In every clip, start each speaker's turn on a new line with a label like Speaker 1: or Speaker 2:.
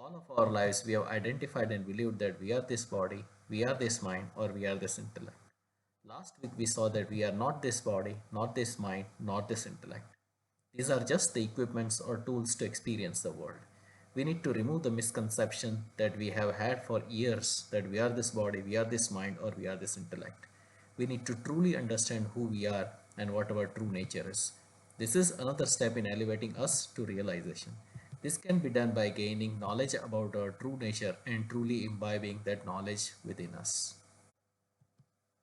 Speaker 1: all of our lives, we have identified and believed that we are this body, we are this mind, or we are this intellect. Last week, we saw that we are not this body, not this mind, not this intellect. These are just the equipments or tools to experience the world. We need to remove the misconception that we have had for years that we are this body, we are this mind, or we are this intellect. We need to truly understand who we are and what our true nature is. This is another step in elevating us to realization. This can be done by gaining knowledge about our true nature and truly imbibing that knowledge within us.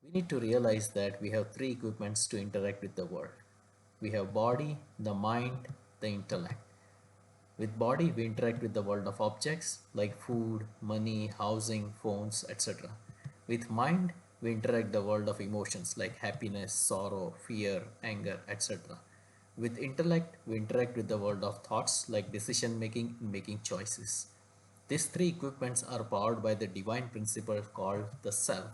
Speaker 1: We need to realize that we have three equipments to interact with the world. We have body, the mind, the intellect. With body, we interact with the world of objects like food, money, housing, phones, etc. With mind, we interact the world of emotions like happiness, sorrow, fear, anger, etc. With intellect, we interact with the world of thoughts like decision making and making choices. These three equipments are powered by the divine principle called the self,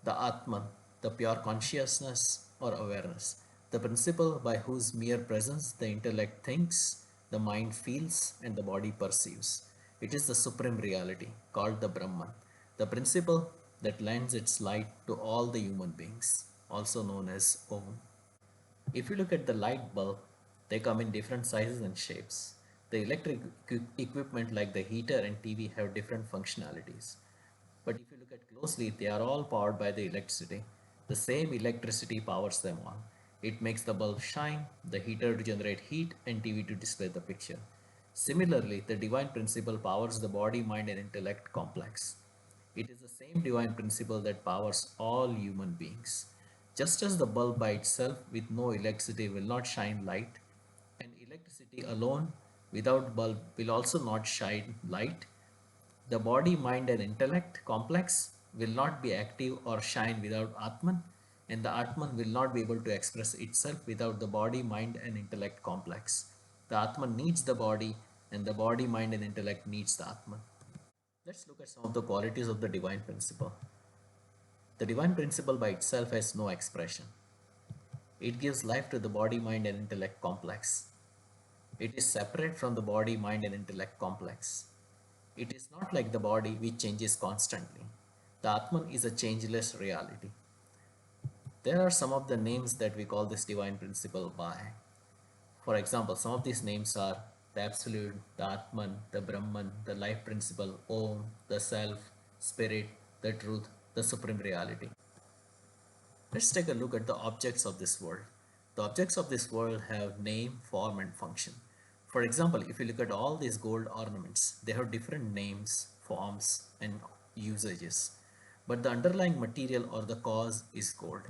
Speaker 1: the Atman, the pure consciousness or awareness, the principle by whose mere presence the intellect thinks, the mind feels, and the body perceives. It is the supreme reality called the Brahman, the principle that lends its light to all the human beings, also known as Om. If you look at the light bulb, they come in different sizes and shapes. The electric equipment like the heater and TV have different functionalities. But if you look at closely, they are all powered by the electricity. The same electricity powers them all. It makes the bulb shine, the heater to generate heat, and TV to display the picture. Similarly, the divine principle powers the body, mind, and intellect complex. It is the same divine principle that powers all human beings. Just as the bulb by itself with no electricity will not shine light, and electricity alone without bulb will also not shine light, the body, mind, and intellect complex will not be active or shine without Atman, and the Atman will not be able to express itself without the body, mind, and intellect complex. The Atman needs the body, and the body, mind, and intellect needs the Atman. Let's look at some of the qualities of the divine principle. The divine principle by itself has no expression. It gives life to the body, mind, and intellect complex. It is separate from the body, mind, and intellect complex. It is not like the body which changes constantly. The Atman is a changeless reality. There are some of the names that we call this divine principle by. For example, some of these names are the Absolute, the Atman, the Brahman, the Life Principle, Om, the Self, Spirit, the Truth, the Supreme Reality. Let's take a look at the objects of this world. The objects of this world have name, form, and function. For example, if you look at all these gold ornaments, they have different names, forms, and usages. But the underlying material or the cause is gold.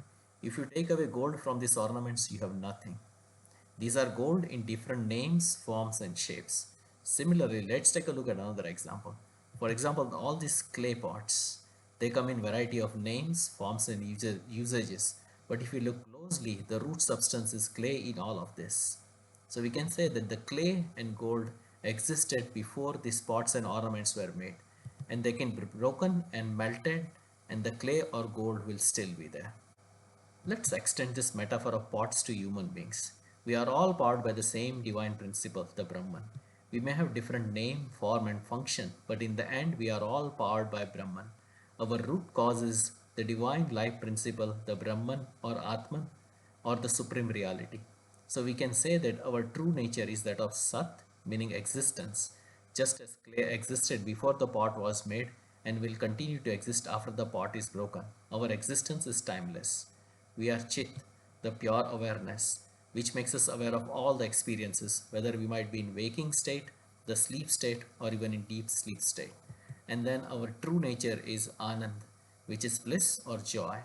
Speaker 1: If you take away gold from these ornaments, you have nothing. These are gold in different names, forms, and shapes. Similarly, let's take a look at another example. For example, all these clay pots, they come in variety of names, forms, and usages. But if you look closely, the root substance is clay in all of this. So we can say that the clay and gold existed before these pots and ornaments were made. And they can be broken and melted, and the clay or gold will still be there. Let's extend this metaphor of pots to human beings. We are all powered by the same divine principle, the Brahman. We may have different name, form, and function, but in the end, we are all powered by Brahman. Our root cause is the divine life principle, the Brahman or Atman, or the supreme reality. So we can say that our true nature is that of Sat, meaning existence, just as clay existed before the pot was made and will continue to exist after the pot is broken. Our existence is timeless. We are Chit, the pure awareness, which makes us aware of all the experiences, whether we might be in waking state, the sleep state, or even in deep sleep state. And then our true nature is Anand, which is bliss or joy,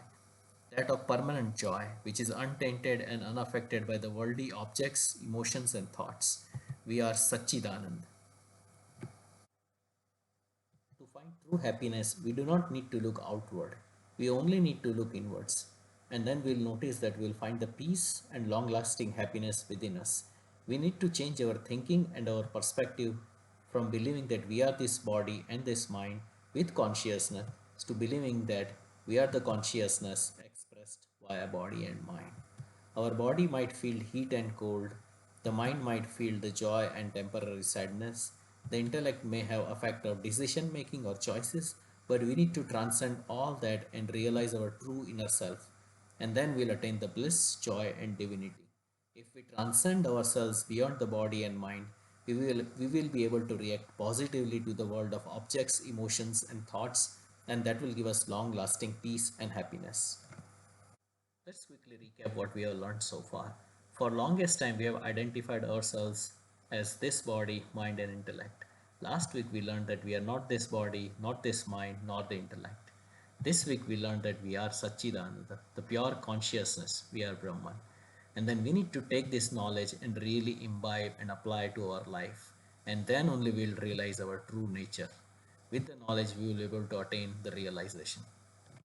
Speaker 1: that of permanent joy, which is untainted and unaffected by the worldly objects, emotions, and thoughts. We are Satchidanand. To find true happiness, we do not need to look outward. We only need to look inwards. And then we'll notice that we'll find the peace and long lasting happiness within us. We need to change our thinking and our perspective from believing that we are this body and this mind with consciousness to believing that we are the consciousness expressed via body and mind. Our body might feel heat and cold, the mind might feel the joy and temporary sadness, The intellect may have effect of decision making or choices, but we need to transcend all that and realize our true inner self, and then we'll attain the bliss, joy, and divinity. If we transcend ourselves beyond the body and mind, we will be able to react positively to the world of objects, emotions, and thoughts, and that will give us long lasting peace and happiness. Let's quickly recap what we have learned so far. For longest time, we have identified ourselves as this body, mind, and intellect. Last week, we learned that we are not this body, not this mind, nor the intellect. This week, we learned that we are Satchidananda, the pure consciousness, we are Brahman. And then we need to take this knowledge and really imbibe and apply to our life. And then only we'll realize our true nature. With the knowledge, we will be able to attain the realization.